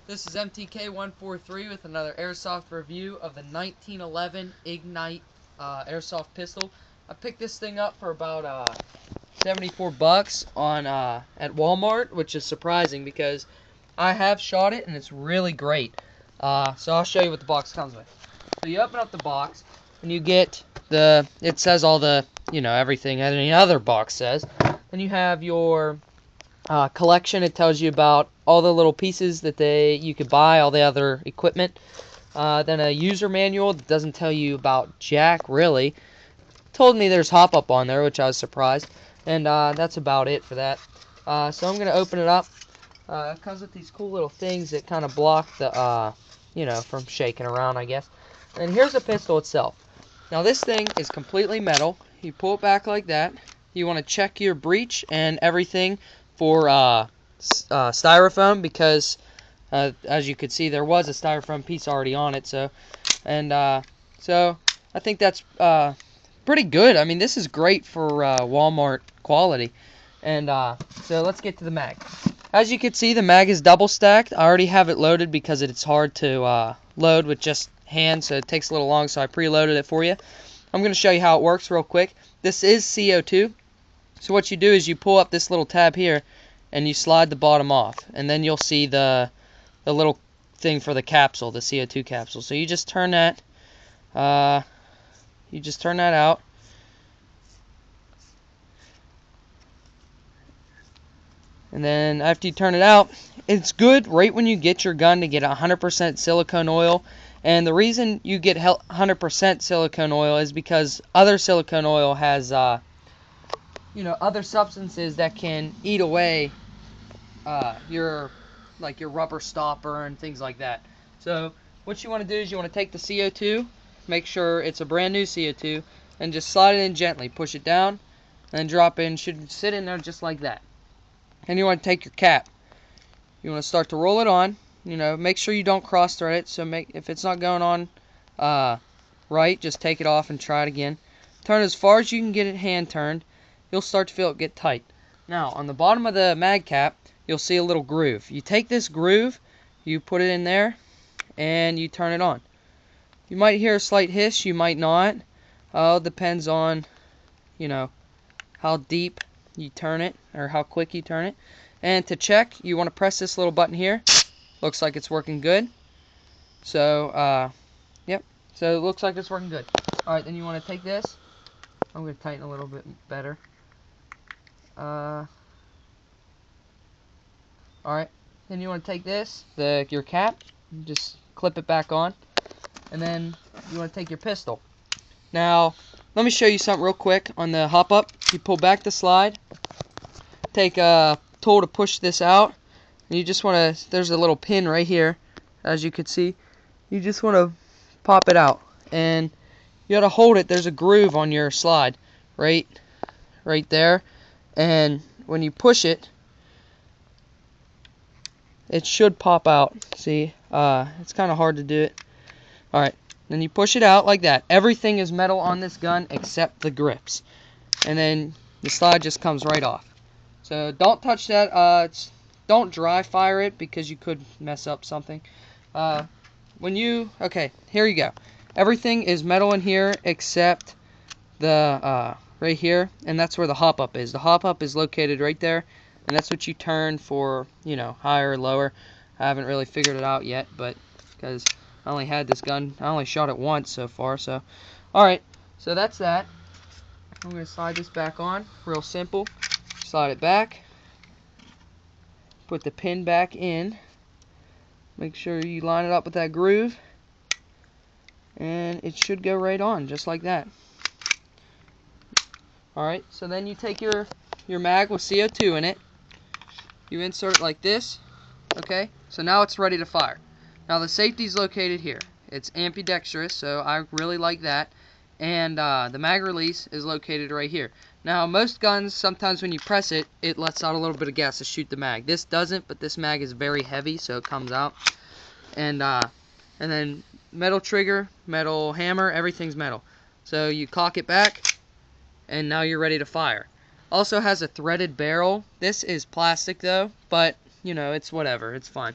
This is MTK143 with another Airsoft review of the 1911 Ignite Airsoft pistol. I picked this thing up for about 74 bucks on at Walmart, which is surprising because I have shot it and it's really great. So I'll show you what the box comes with. So you open up the box and you get it says all the, everything any other box says. Then you have your collection. It tells you about all the little pieces that you could buy, all the other equipment. Then a user manual that doesn't tell you about jack, really. Told me there's hop-up on there, which I was surprised. And that's about it for that. So I'm going to open it up. It comes with these cool little things that kind of block the, from shaking around, I guess. And here's the pistol itself. Now this thing is completely metal. You pull it back like that. You want to check your breech and everything for styrofoam, because as you could see, there was a styrofoam piece already on it. So I think that's pretty good. I mean, this is great for Walmart quality. And so let's get to the mag. As you can see, the mag is double stacked. I already have it loaded because it's hard to load with just hands, so it takes a little long, so I preloaded it for you. I'm going to show you how it works real quick. This is CO2. So what you do is you pull up this little tab here and you slide the bottom off, and then you'll see the little thing for the capsule, the CO2 capsule. So you just turn that out. And then after you turn it out, it's good right when you get your gun to get 100% silicone oil. And the reason you get 100% silicone oil is because other silicone oil has other substances that can eat away your rubber stopper and things like that. So what you want to do is you want to take the CO2, make sure it's a brand new CO2, and just slide it in gently. Push it down and drop in. Should sit in there just like that. And you want to take your cap. You want to start to roll it on. Make sure you don't cross thread it. So if it's not going on right, just take it off and try it again. Turn as far as you can get it hand turned. You'll start to feel it get tight. Now, on the bottom of the mag cap, you'll see a little groove. You take this groove, you put it in there, and you turn it on. You might hear a slight hiss, you might not. It depends on, how deep you turn it, or how quick you turn it. And to check, you want to press this little button here. Looks like it's working good. So, yep. So it looks like it's working good. Alright, then you want to take this. I'm going to tighten a little bit better. Alright, then you want to take this, your cap, just clip it back on, and then you want to take your pistol. Now, let me show you something real quick on the hop up. You pull back the slide, take a tool to push this out, and you just want to, there's a little pin right here, as you can see. You just want to pop it out, and you got to hold it. There's a groove on your slide, right there. And when you push it, it should pop out. See, it's kind of hard to do it. Alright, then you push it out like that. Everything is metal on this gun except the grips. And then the slide just comes right off. So don't touch that. Don't dry fire it because you could mess up something. Okay, here you go. Everything is metal in here except the right here, and that's where the hop up is. The hop up is located right there, and that's what you turn for, higher or lower. I haven't really figured it out yet, but because I only had this gun, I only shot it once so far. So alright, so that's that. I'm going to slide this back on, real simple. Slide it back, put the pin back in, make sure you line it up with that groove, and it should go right on just like that. Alright, so then you take your mag with CO2 in it, you insert it like this, okay, so now it's ready to fire. Now the safety is located here. It's ambidextrous, so I really like that, and the mag release is located right here. Now most guns, sometimes when you press it, it lets out a little bit of gas to shoot the mag. This doesn't, but this mag is very heavy, so it comes out. And then metal trigger, metal hammer, everything's metal. So you cock it back, and now you're ready to fire. Also has a threaded barrel. This is plastic though, but it's whatever, it's fine.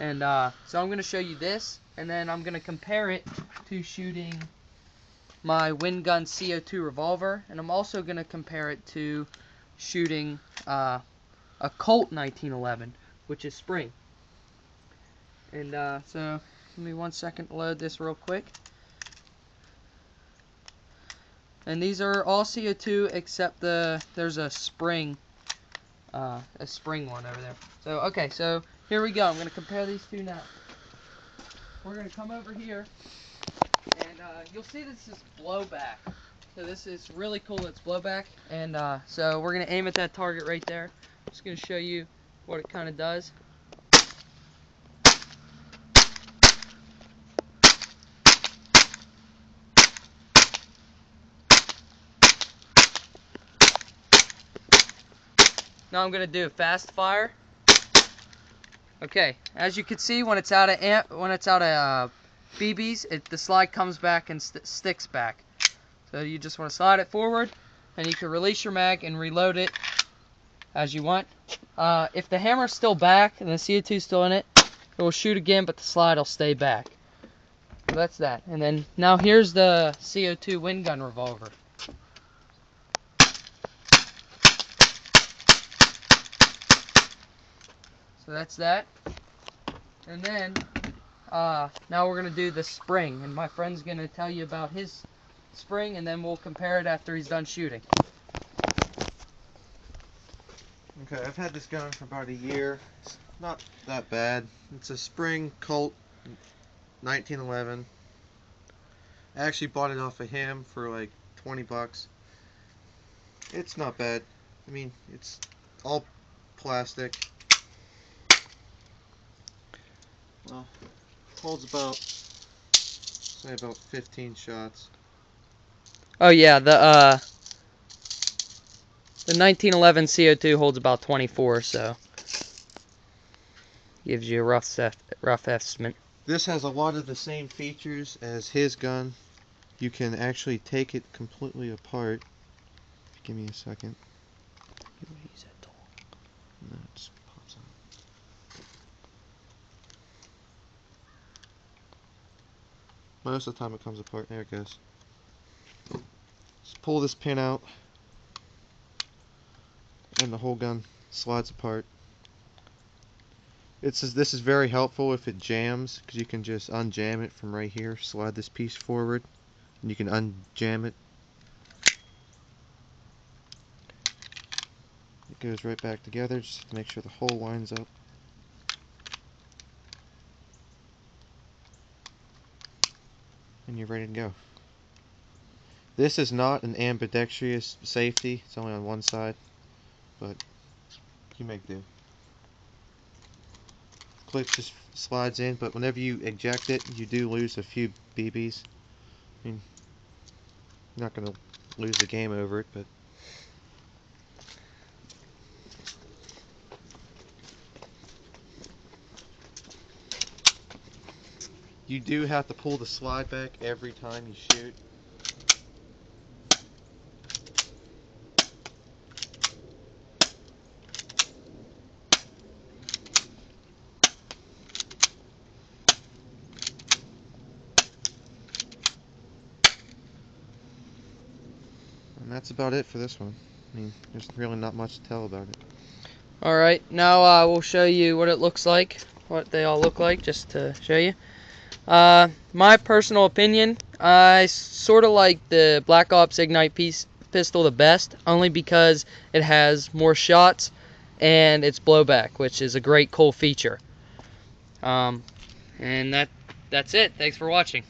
And so I'm going to show you this, and then I'm going to compare it to shooting my Wingun CO2 revolver, and I'm also going to compare it to shooting a Colt 1911, which is spring. And so give me 1 second to load this real quick. And these are all CO2 except there's a spring one over there. So okay, so here we go. I'm going to compare these two now. We're going to come over here, and you'll see this is blowback. So this is really cool. It's blowback, and so we're going to aim at that target right there. I'm just going to show you what it kind of does. Now I'm going to do a fast fire. Okay, as you can see, when it's out of BBs, the slide comes back and sticks back. So you just want to slide it forward, and you can release your mag and reload it as you want. If the hammer's still back and the CO2 is still in it, it will shoot again, but the slide will stay back. So that's that. And then now here's the CO2 Wingun revolver. So that's that. And then now we're going to do the spring, and my friend's going to tell you about his spring, and then we'll compare it after he's done shooting. Okay, I've had this gun for about a year. It's not that bad. It's a spring Colt 1911. I actually bought it off of him for like 20 bucks. It's not bad. I mean, it's all plastic. Well, holds about, say, about 15 shots. Oh yeah, the 1911 CO2 holds about 24, so gives you a rough estimate. This has a lot of the same features as his gun. You can actually take it completely apart. Give me a second. No, it just pops out. Most of the time it comes apart. There it goes. Just pull this pin out, and the whole gun slides apart. This is very helpful if it jams, because you can just unjam it from right here. Slide this piece forward, and you can unjam it. It goes right back together, just to make sure the hole lines up. And you're ready to go. This is not an ambidextrous safety. It's only on one side, but you make do. Clip just slides in, but whenever you eject it, you do lose a few BBs. I mean, you're not going to lose the game over it, but you do have to pull the slide back every time you shoot. And that's about it for this one. I mean, there's really not much to tell about it. Alright, now we'll show you what it looks like, what they all look like, just to show you. My personal opinion, I sort of like the Black Ops Ignite pistol the best, only because it has more shots and it's blowback, which is a great cool feature. And that's it. Thanks for watching.